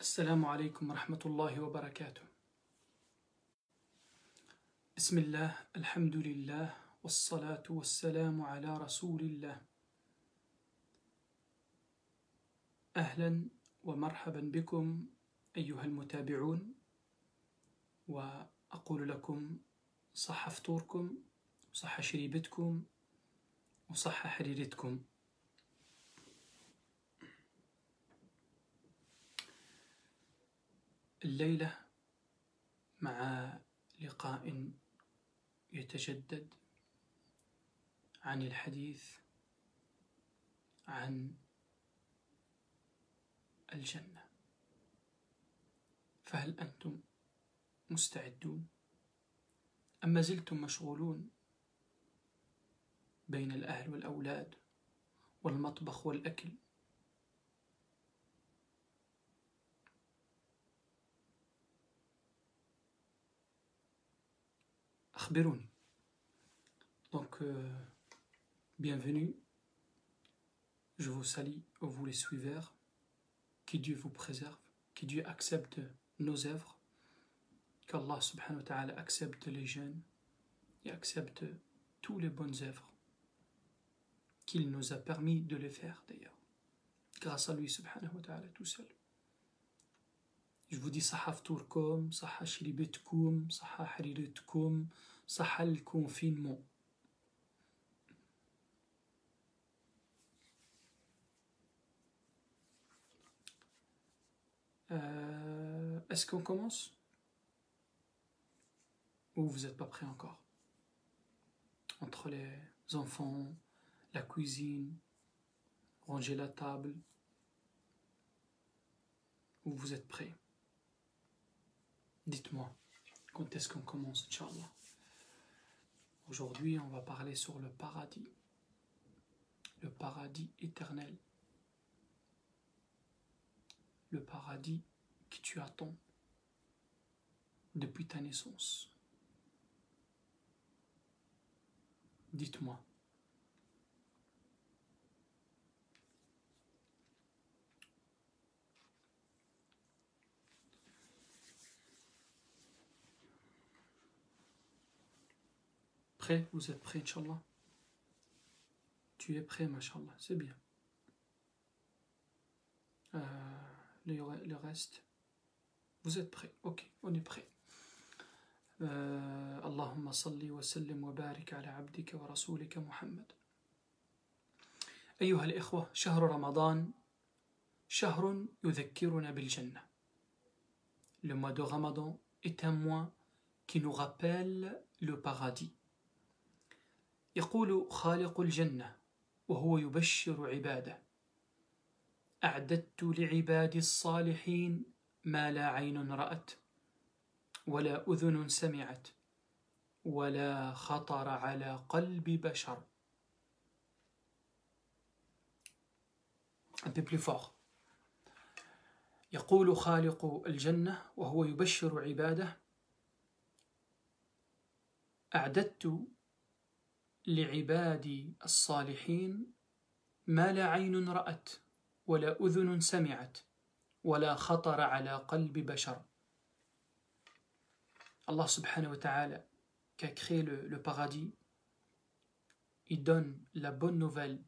السلام عليكم ورحمة الله وبركاته. بسم الله، الحمد لله، والصلاة والسلام على رسول الله. أهلا ومرحبا بكم أيها المتابعون، وأقول لكم صح فطوركم وصح شريبتكم وصح حريرتكم. الليلة مع لقاء يتجدد عن الحديث عن الجنة. فهل أنتم مستعدون أم ما زلتم مشغولون بين الأهل والأولاد والمطبخ والأكل؟ أخبروني. Donc, bienvenue. Je vous salue, vous les suiveurs. Que Dieu vous préserve, que Dieu accepte nos œuvres, qu'Allah subhanahu wa ta'ala accepte les jeûnes et accepte toutes les bonnes œuvres qu'il nous a permis de les faire d'ailleurs. Grâce à lui subhanahu wa ta'ala tout seul. Je vous dis صحة فطوركم، صحة شريبتكم، صحة حريرتكم، صحة الconfinement. Est-ce qu'on commence? Ou vous n'êtes pas prêts encore? Entre les enfants, la cuisine, ranger la table, ou vous êtes prêts? Dites-moi, quand est-ce qu'on commence, Inch'Allah? Aujourd'hui, on va parler sur le paradis éternel, le paradis que tu attends depuis ta naissance. Dites-moi. Prêt? Vous êtes prêts, Inch'Allah? Tu es prêt, Mashallah, c'est bien. Le reste, vous êtes prêts? Ok, on est prêts. اللهم صل وسلم وبارك على عبدك ورسولك محمد. أيها الإخوة، شهر رمضان شهر يذكرنا بالجنة. Le mois de Ramadan est un mois qui nous rappelle le paradis. يقول خالق الجنة وهو يبشر عباده: أعددت لعبادي الصالحين ما لا عين رأت ولا أذن سمعت ولا خطر على قلب بشر. Un peu plus fort. يقول خالق الجنة وهو يبشر عباده: أعددت لعبادي الصالحين ما لا عين رأت ولا أذن سمعت ولا خطر على قلب بشر. Allah subhanahu wa ta'ala, qui a créé le paradis, il donne la bonne nouvelle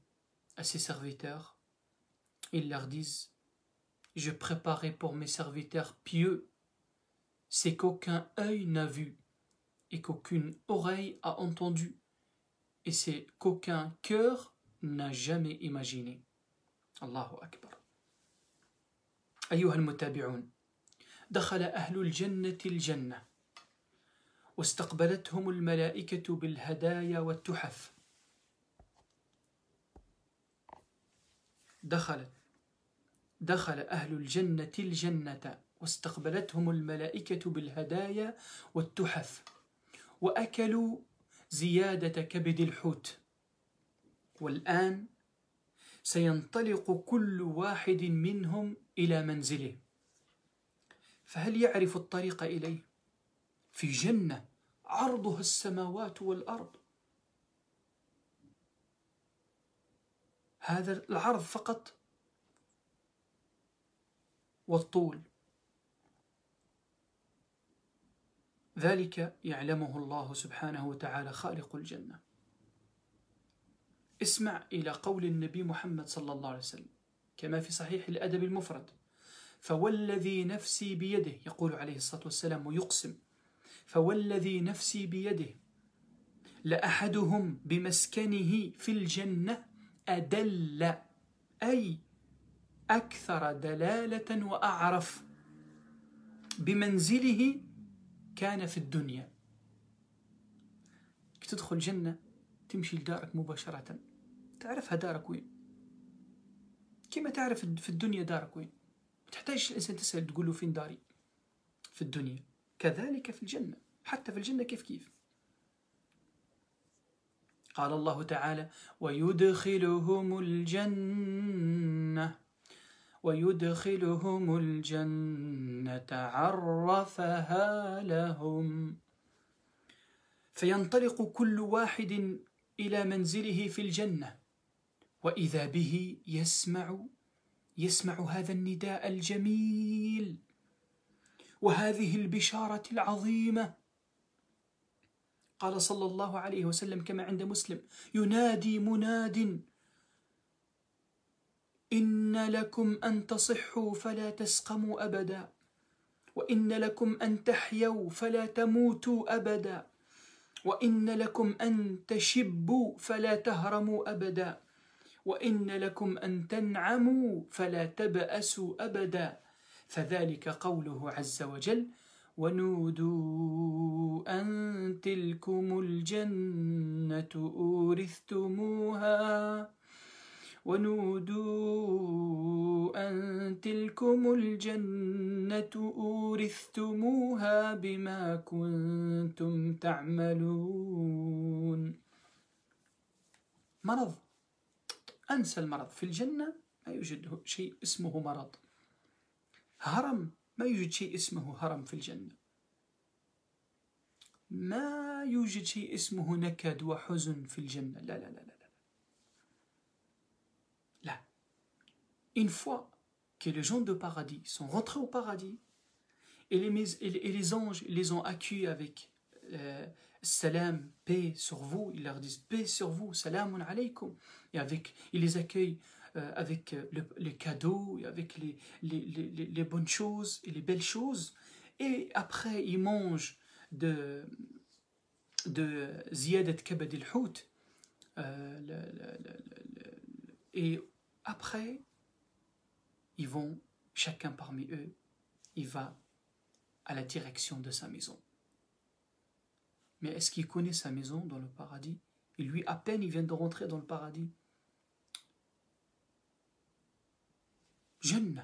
à ses serviteurs. Ils leur disent: je préparais pour mes serviteurs pieux ce qu'aucun œil n'a vu et qu'aucune oreille a entendu et c'est qu'aucun cœur n'a jamais imaginé. Allahu Akbar. أيها المتابعون، دخل أهل الجنة الجنة واستقبلتهم الملائكة بالهدايا والتحف. دخل أهل الجنة الجنة واستقبلتهم الملائكة بالهدايا والتحف وأكلوا زيادة كبد الحوت، والآن سينطلق كل واحد منهم إلى منزله. فهل يعرف الطريق إليه؟ في جنة عرضها السماوات والأرض. هذا العرض فقط والطول ذلك يعلمه الله سبحانه وتعالى خالق الجنة. اسمع إلى قول النبي محمد صلى الله عليه وسلم كما في صحيح الأدب المفرد: فوالذي نفسي بيده، يقول عليه الصلاة والسلام ويقسم: فوالذي نفسي بيده لأحدهم بمسكنه في الجنة أدل، أي أكثر دلالة وأعرف بمنزله كان في الدنيا. تدخل الجنة تمشي لدارك مباشرة، تعرفها دارك وين، كما تعرف في الدنيا دارك وين، ما تحتاج الإنسان تسأل تقول له فين داري في الدنيا. كذلك في الجنة، حتى في الجنة كيف قال الله تعالى: ويدخلهم الجنة عرفها لهم. فينطلق كل واحد إلى منزله في الجنة، وإذا به يسمع هذا النداء الجميل وهذه البشارة العظيمة. قال صلى الله عليه وسلم كما عند مسلم: ينادي مناد: إن لكم أن تصحوا فلا تسقموا أبدا، وإن لكم أن تحيوا فلا تموتوا أبدا، وإن لكم أن تشبوا فلا تهرموا أبدا، وإن لكم أن تنعموا فلا تبأسوا أبدا. فذلك قوله عز وجل: ونودوا أن تلكم الجنة أورثتموها بما كنتم تعملون. مرض، أنسى المرض. في الجنة ما يوجد شيء اسمه مرض. هرم، ما يوجد شيء اسمه هرم في الجنة. ما يوجد شيء اسمه نكد وحزن في الجنة. لا لا لا لا لا. Une fois que les gens de paradis sont rentrés au paradis et les anges les ont accueillis avec salam, paix sur vous, ils leur disent paix sur vous, salamun alaykum, et ils les accueillent avec les cadeaux, et avec les bonnes choses et les belles choses, et après ils mangent de ziyadat kabad al-hout, et après ils vont, chacun parmi eux, il va à la direction de sa maison. Mais est-ce qu'il connaît sa maison dans le paradis? Et lui, à peine il vient de rentrer dans le paradis. Jeune,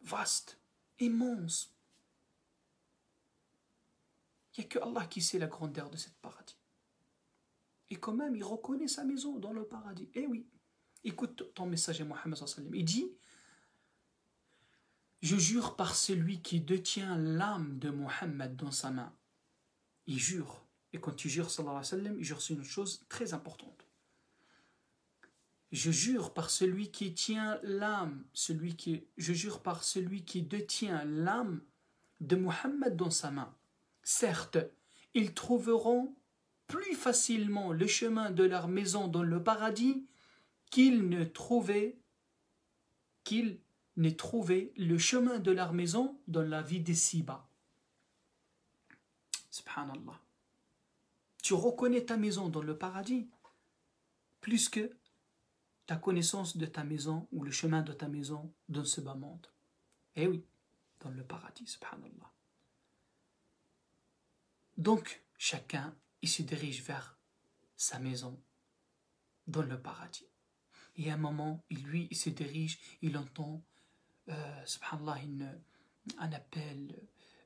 vaste, immense. Il n'y a que Allah qui sait la grandeur de cette paradis. Et quand même, il reconnaît sa maison dans le paradis. Eh oui, écoute ton messager Mohammed sallallahu alayhi wa sallam. Il dit: je jure par celui qui détient l'âme de Mohammed dans sa main. Il jure. Et quand tu jures, sallallahu alayhi wa sallam, il jure sur une chose très importante. Je jure par celui qui tient l'âme, je jure par celui qui détient l'âme de Mohammed dans sa main. Certes, ils trouveront plus facilement le chemin de leur maison dans le paradis qu'ils ne trouvaient le chemin de leur maison dans la vie d'ici-bas. Subhanallah. Tu reconnais ta maison dans le paradis plus que ta connaissance de ta maison ou le chemin de ta maison dans ce bas monde. Eh oui, dans le paradis, subhanallah. Donc, chacun, il se dirige vers sa maison dans le paradis. Et à un moment, il se dirige, il entend, subhanallah, un appel,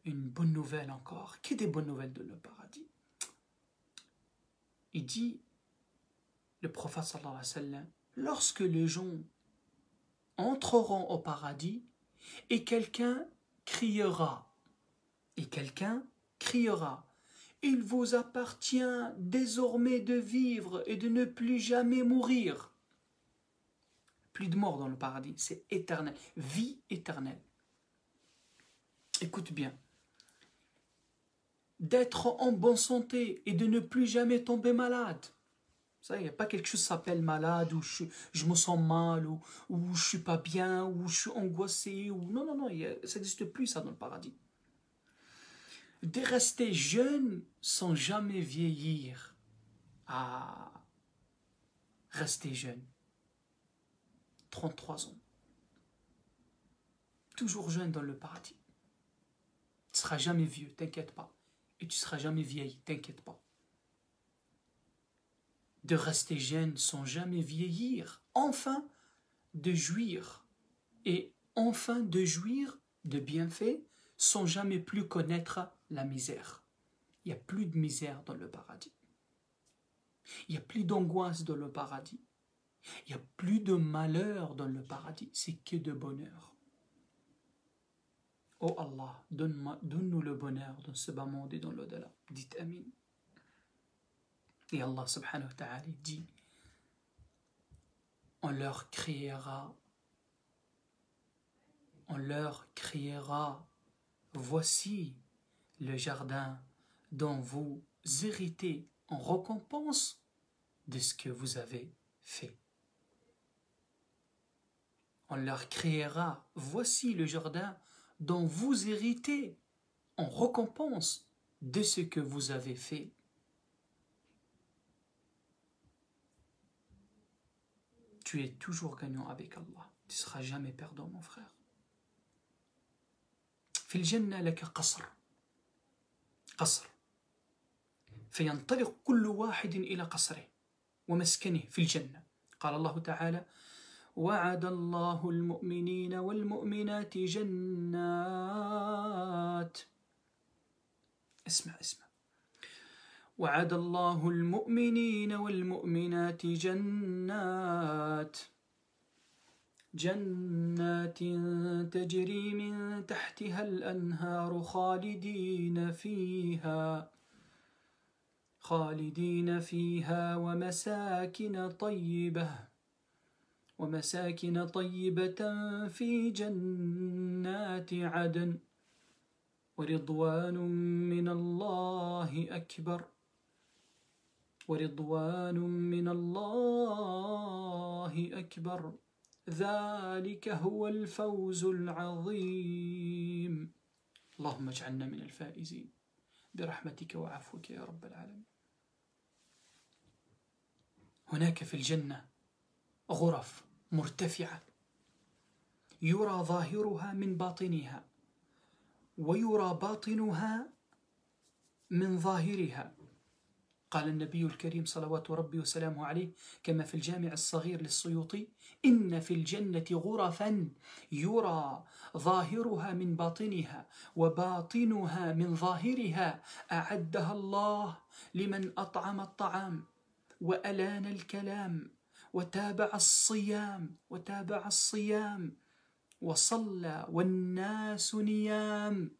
une bonne nouvelle encore. Qu'est des bonnes nouvelles dans le paradis? Il dit, le prophète sallallahu alayhi wa sallam, lorsque les gens entreront au paradis et quelqu'un criera, il vous appartient désormais de vivre et de ne plus jamais mourir. Plus de mort dans le paradis, c'est éternel, vie éternelle. Écoute bien. D'être en bonne santé et de ne plus jamais tomber malade. Ça, il n'y a pas quelque chose qui s'appelle malade, ou je me sens mal, ou je suis pas bien, ou je suis angoissé, ou non, non, non, ça n'existe plus ça dans le paradis. De rester jeune sans jamais vieillir. Ah, rester jeune. 33 ans. Toujours jeune dans le paradis. Tu ne seras jamais vieux, t'inquiète pas. Et tu ne seras jamais vieille, t'inquiète pas. De rester jeune sans jamais vieillir. Enfin, de jouir. Et enfin de jouir de bienfaits sans jamais plus connaître la misère. Il n'y a plus de misère dans le paradis. Il n'y a plus d'angoisse dans le paradis. Il n'y a plus de malheur dans le paradis. C'est que de bonheur. Oh Allah, donne-nous le bonheur dans ce bas monde et dans l'au-delà. Dites Amin. Et Allah subhanahu wa ta'ala dit, on leur criera, voici le jardin dont vous héritez en récompense de ce que vous avez fait. On leur criera, voici le jardin dont vous héritez en récompense de ce que vous avez fait. Tu es toujours gagnant avec Allah. Tu ne seras jamais perdant, mon frère. في الجنة لك قصر فينطلق كل واحد إلى قصره ومسكنه في الجنة. قال الله تعالى وعد الله المؤمنين والمؤمنات جنات اسمع وعد الله المؤمنين والمؤمنات جنات تجري من تحتها الأنهار خالدين فيها ومساكن طيبة في جنات عدن ورضوان من الله أكبر ذلك هو الفوز العظيم. اللهم اجعلنا من الفائزين برحمتك وعفوك يا رب العالمين. هناك في الجنة غرف مرتفعة يرى ظاهرها من باطنها ويرى باطنها من ظاهرها. قال النبي الكريم صلوات ربي وسلامه عليه كما في الجامع الصغير للسيوطي إن في الجنة غرفا يرى ظاهرها من باطنها وباطنها من ظاهرها أعدها الله لمن أطعم الطعام وألان الكلام وتابع الصيام وصلى والناس نيام.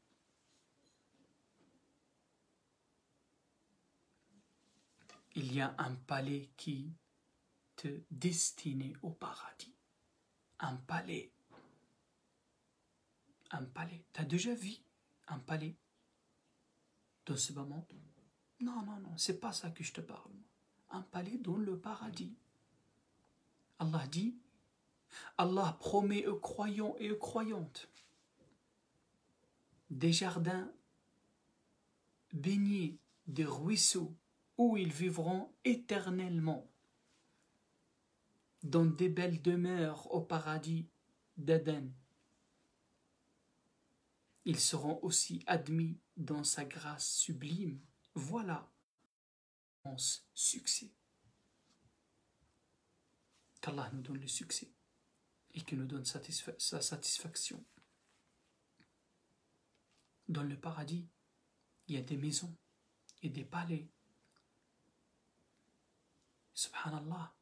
Il y a un palais qui te destinait au paradis. Un palais. T'as déjà vu un palais dans ce bas monde? Non, c'est pas ça que je te parle. Un palais dans le paradis. Allah dit, Allah promet aux croyants et aux croyantes des jardins baignés de ruisseaux où ils vivront éternellement dans des belles demeures au paradis d'Éden. Ils seront aussi admis dans sa grâce sublime. Voilà mon succès. Qu'Allah nous donne le succès et qu'il nous donne sa satisfaction. Dans le paradis, il y a des maisons et des palais. Subhanallah,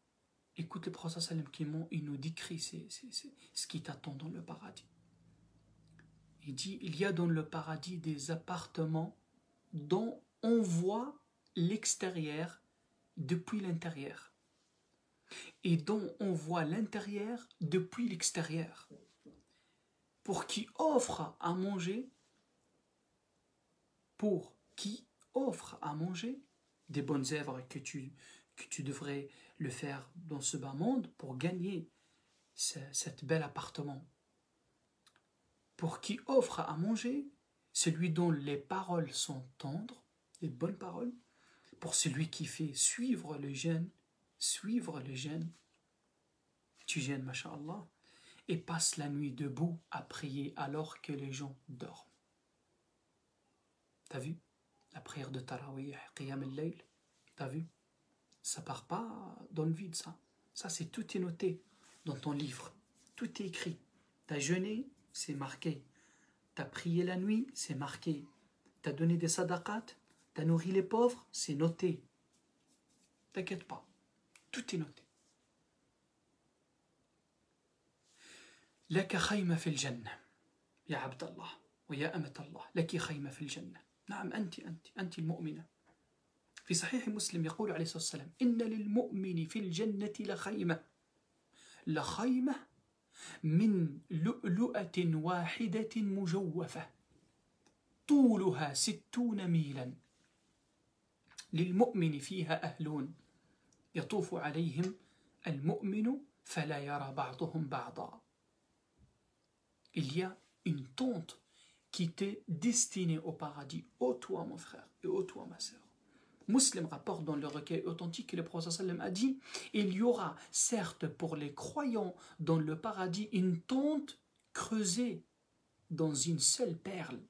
écoute le prophète sallam il nous décrit ce qui t'attend dans le paradis. Il dit, il y a dans le paradis des appartements dont on voit l'extérieur depuis l'intérieur et dont on voit l'intérieur depuis l'extérieur, pour qui offre à manger pour qui offre à manger des bonnes œuvres que tu devrais le faire dans ce bas monde pour gagner cet bel appartement. Pour qui offre à manger celui dont les paroles sont tendres, les bonnes paroles, pour celui qui fait suivre le jeûne, tu jeûnes, masha'Allah, et passe la nuit debout à prier alors que les gens dorment. T'as vu? La prière de Tarawih, Qiyam al-Layl, t'as vu? Ça part pas dans le vide, ça. Ça, c'est tout est noté dans ton livre. Tout est écrit. T'as jeûné, c'est marqué. T'as prié la nuit, c'est marqué. T'as donné des sadaqat, t'as nourri les pauvres, c'est noté. T'inquiète pas. Tout est noté. لك خيمة في الجنة يا عبد الله ويا أمة الله لك خيمة في الجنة نعم أنت المؤمنة في صحيح مسلم يقول عليه الصلاة والسلام إن للمؤمن في الجنة لخيمة من لؤلؤة واحدة مجوفة طولها 60 ميلا للمؤمن فيها أهلون يطوف عليهم المؤمن فلا يرى بعضهم بعضا. Il y a une tente qui t'est destinée au paradis. Ô toi mon frère et ô toi ma sœur. Muslim rapporte dans le recueil authentique que le prophète sallam a dit il y aura certes pour les croyants dans le paradis une tente creusée dans une seule perle.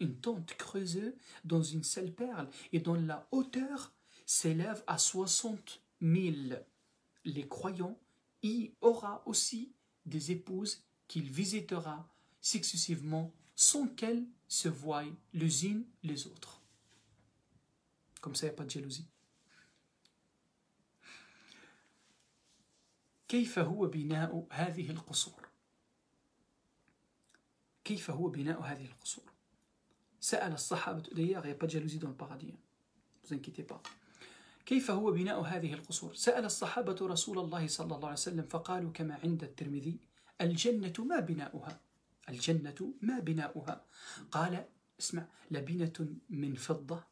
Une tente creusée dans une seule perle et dont la hauteur s'élève à 60 000. Les croyants y aura aussi des épouses qu'il visitera successivement sans qu'elles se voient les unes les autres. Comme ça, il n'y a pas de jalousie. كيف هو بناء هذه القصور؟ كيف هو بناء هذه القصور؟ سأل الصحابة d'ailleurs, il n'y a pas de jalousie dans le paradis. Ne vous inquiétez pas. كيف هو بناء هذه القصور؟ سأل الصحابة رسول الله صلى الله عليه وسلم فقالوا كما عند الترمذي الجنة ما بناؤها؟ الجنة ما بناؤها؟ قال اسمع لبنة من فضة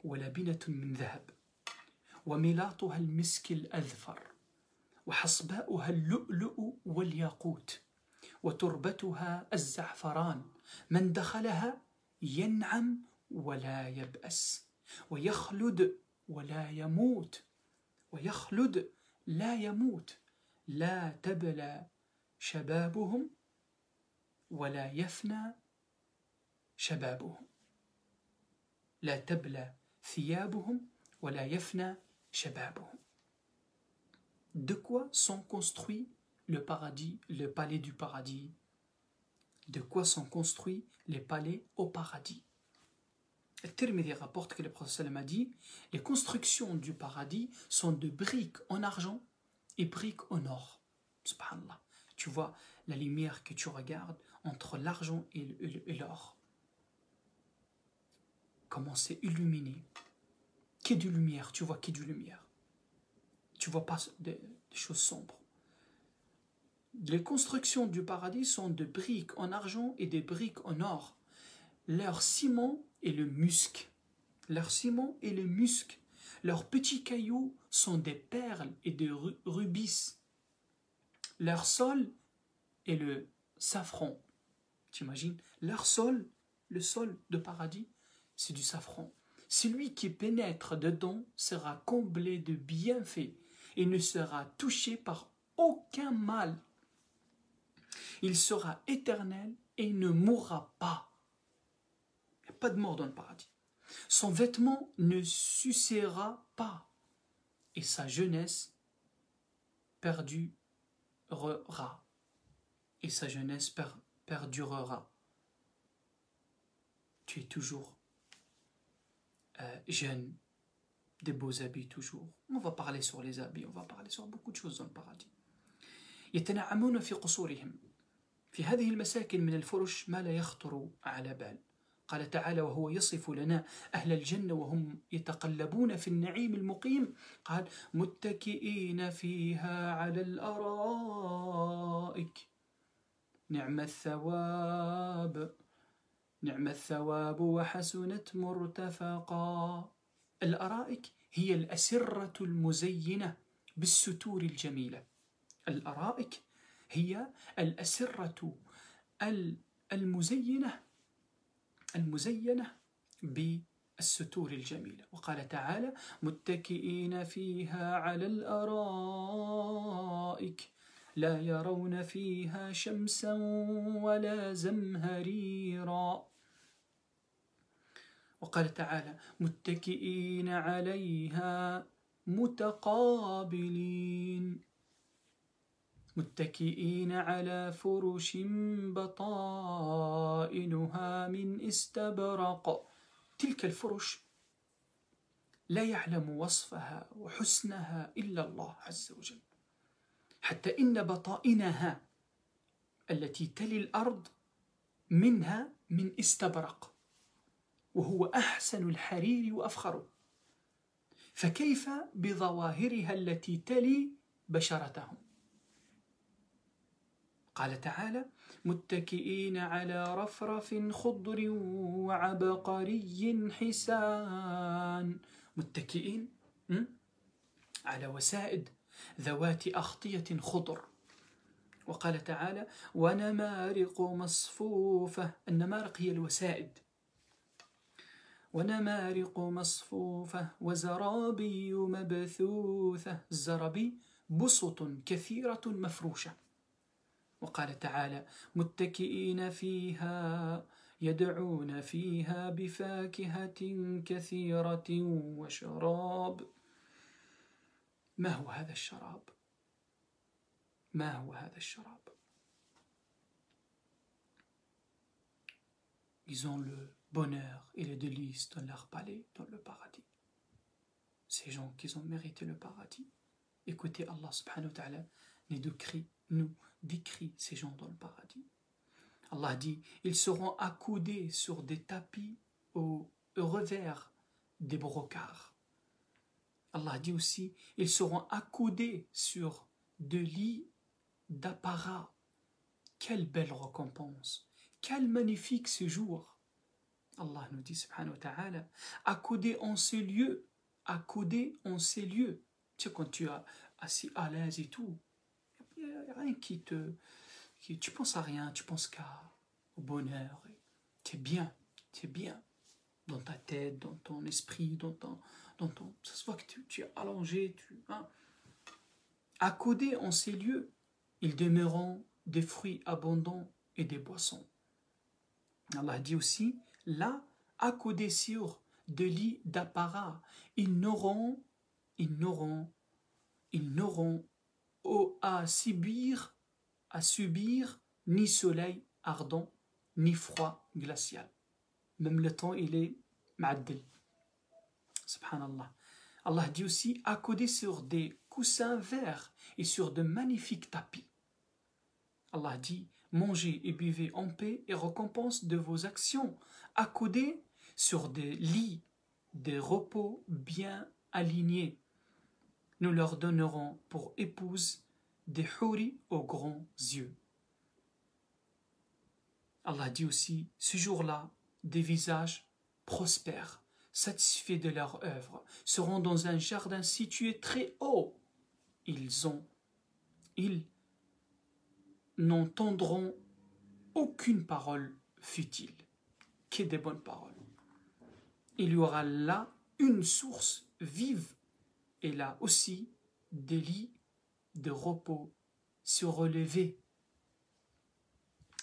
ولبنة من ذهب وملاطها المسك الأذفر وحصباؤها اللؤلؤ والياقوت وتربتها الزعفران من دخلها ينعم ولا يبأس ويخلد ولا يموت ويخلد لا يموت لا تبلى شبابهم ولا يفنى شبابهم لا تبلى ثيابهم ولا يفنى شبابهم. De quoi sont construits le paradis, le palais du paradis? De quoi sont construits les palais au paradis? At-Tirmidhi rapporte que le prophète a dit les constructions du paradis sont de briques en argent et briques en or. Subhanallah. Tu vois la lumière que tu regardes entre l'argent et l'or. Comment c'est illuminé. Qu'est de lumière, tu vois qu'est de lumière. Tu vois pas des choses sombres. Les constructions du paradis sont de briques en argent et des briques en or. Leur ciment est le musc. Leur ciment est le musc. Leurs petits cailloux sont des perles et des rubis. Leur sol est le safran. T'imagines? Leur sol, le sol de paradis, c'est du safran. Celui qui pénètre dedans sera comblé de bienfaits et ne sera touché par aucun mal. Il sera éternel et ne mourra pas. Il n'y a pas de mort dans le paradis. Son vêtement ne s'usera pas et sa jeunesse perdurera. Et sa jeunesse perdurera. Tu es toujours jeune, des beaux habits toujours. On va parler sur les habits, on va parler sur beaucoup de choses dans le paradis. يتنعمون في قصورهم في هذه المساكن من الفرش ما لا يخطر على بال. قال تعالى وهو يصف لنا أهل الجنة وهم يتقلبون في النعيم المقيم قال متكئين فيها على الأرائك نعم الثواب نعم الثواب وحسنت مرتفقا. الأرائك هي الأسرة المزينة بالستور الجميلة. الأرائك هي الأسرة المزينة بالستور الجميلة. وقال تعالى: متكئين فيها على الأرائك لا يرون فيها شمسا ولا زمهريرا. وقال تعالى: متكئين عليها متقابلين متكئين على فرش بطائنها من استبرق. تلك الفرش لا يعلم وصفها وحسنها إلا الله عز وجل، حتى إن بطائنها التي تلي الأرض منها من استبرق، وهو أحسن الحرير وأفخره، فكيف بظواهرها التي تلي بشرتهم؟ قال تعالى: متكئين على رفرف خضر وعبقري حسان. متكئين على وسائد ذوات أغطية خضر. وقال تعالى: ونمارق مصفوفة. النمارق هي الوسائد. ونمارق مصفوفة وزرابي مبثوثة. الزرابي بسط كثيرة مفروشة. وقال تعالى: متكئين فيها يدعون فيها بفاكهة كثيرة وشراب. ما هو هذا الشراب؟ ما هو هذا الشراب؟ Ils ont le bonheur et les délices dans leur palais, dans le paradis. Ces gens qui ont mérité le paradis. Écoutez, Allah subhanahu wa ta'ala nous décrit ces gens dans le paradis. Allah dit: ils seront accoudés sur des tapis au revers des brocards. Allah dit aussi: ils seront accoudés sur de lits d'apparat. Quelle belle récompense! Quel magnifique séjour! Allah nous dit subhanahu wa ta'ala: accoudés en ces lieux, accoudés en ces lieux. Tu sais, quand tu es assis à l'aise et tout, il n'y a rien tu penses à rien, tu penses au bonheur. Tu es bien dans ta tête, dans ton esprit, ça se voit que tu es allongé, accoudés en ces lieux, ils demeureront des fruits abondants et des boissons. Allah dit aussi, là, accoudés sur de lits d'apparat, ils n'auront à subir ni soleil ardent, ni froid glacial. Même le temps, il est ma'addel. Subhanallah. Allah dit aussi, accoudés sur des coussins verts et sur de magnifiques tapis. Allah dit: mangez et buvez en paix et récompense de vos actions, accoudés sur des lits, des repos bien alignés. Nous leur donnerons pour épouse des houris aux grands yeux. Allah dit aussi, ce jour-là, des visages prospères, satisfaits de leur œuvre, seront dans un jardin situé très haut. Ils n'entendront aucune parole futile, que des bonnes paroles. Il y aura là une source vive et là aussi des lits de repos se relever.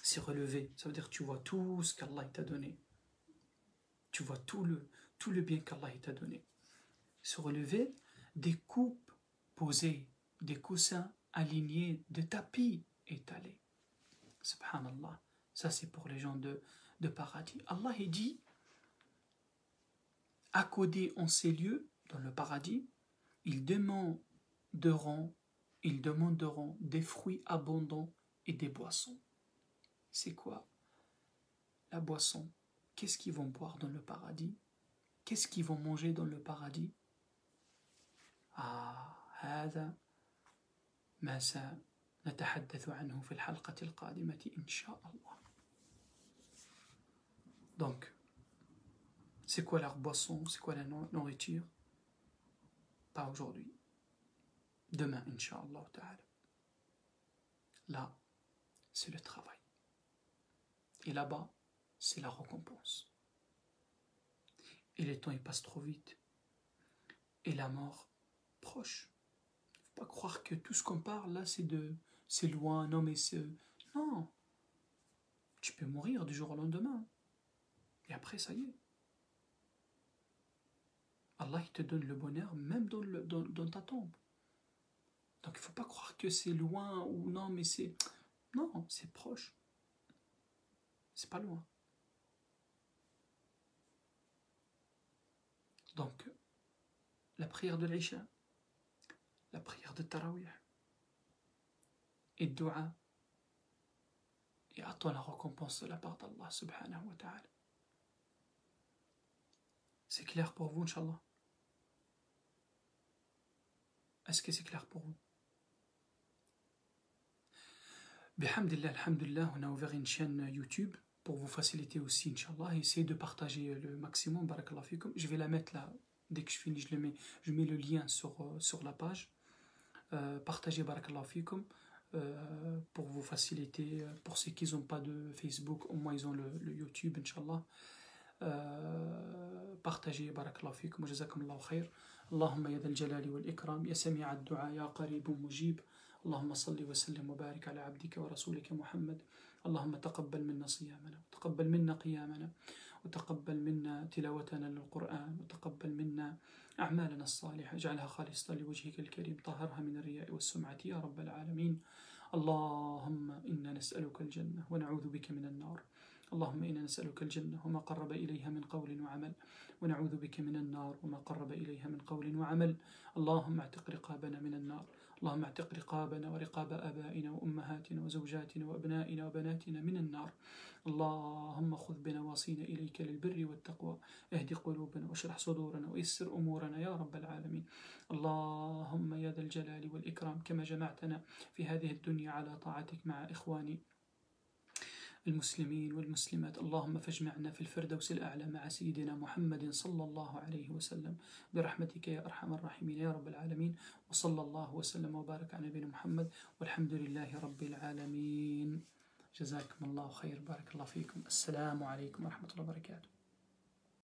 Se relever, ça veut dire que tu vois tout ce qu'Allah t'a donné. Tu vois tout le bien qu'Allah t'a donné. Se relever, des coupes posées, des coussins alignés, de tapis étalés. Subhanallah. Ça c'est pour les gens de paradis. Allah il dit, accoudés en ces lieux, dans le paradis, ils demanderont des fruits abondants et des boissons. C'est quoi la boisson? Qu'est-ce qu'ils vont boire dans le paradis? Qu'est-ce qu'ils vont manger dans le paradis? هذا ما سنتحدث عنه في الحلقة القادمة إن شاء الله. Donc, c'est quoi leur boisson? C'est quoi la nourriture? Pas aujourd'hui. Demain, Inch'Allah ta'ala. Là, c'est le travail. Et là-bas, c'est la récompense. Et les temps, ils passent trop vite. Et la mort, proche. Faut pas croire que tout ce qu'on parle, là, c'est loin. Non, mais c'est... Non. Tu peux mourir du jour au lendemain. Et après, ça y est. Allah, il te donne le bonheur même dans ta tombe. Donc, il ne faut pas croire que c'est loin ou non, mais c'est... Non, c'est proche. C'est pas loin. Donc, la prière de l'Isha, la prière de Tarawih, et le dua, et attends la récompense de la part d'Allah subhanahu wa ta'ala. C'est clair pour vous, Inch'Allah? Est-ce que c'est clair pour vous? Bihamdillah, alhamdulillah, on a ouvert une chaîne YouTube pour vous faciliter aussi, Inch'Allah, et essayez de partager le maximum, barakallahu fikum. Je vais la mettre là, dès que je finis, je mets le lien sur la page. Partagez, barakallahu fikum, pour vous faciliter. Pour ceux qui n'ont pas de Facebook, au moins ils ont le YouTube, Inch'Allah. partagez, barakallahu fikum, jazakumullahu khair. Allahumma ya dal jalali wal ikram, ya sami'a ad-du'a, ya qaribun mujib. اللهم صل وسلم وبارك على عبدك ورسولك محمد. اللهم تقبل منا صيامنا، وتقبل منا قيامنا، وتقبل منا تلاوتنا للقرآن، وتقبل منا أعمالنا الصالحة، اجعلها خالصة لوجهك الكريم، طهرها من الرياء والسمعة يا رب العالمين. اللهم إنا نسألك الجنة ونعوذ بك من النار. اللهم إنا نسألك الجنة وما قرب إليها من قول وعمل، ونعوذ بك من النار وما قرب إليها من قول وعمل. اللهم اعتق رقابنا من النار. اللهم اعتق رقابنا ورقاب آبائنا وأمهاتنا وزوجاتنا وأبنائنا وبناتنا من النار. اللهم خذ بنواصينا إليك للبر والتقوى، اهد قلوبنا واشرح صدورنا ويسر أمورنا يا رب العالمين. اللهم يا ذا الجلال والإكرام، كما جمعتنا في هذه الدنيا على طاعتك مع إخواني المسلمين والمسلمات، اللهم فاجمعنا في الفردوس الأعلى مع سيدنا محمد صلى الله عليه وسلم برحمتك يا أرحم الراحمين يا رب العالمين. وصلى الله وسلم وبارك على نبينا محمد، والحمد لله رب العالمين. جزاكم الله خير، بارك الله فيكم. السلام عليكم ورحمة الله وبركاته.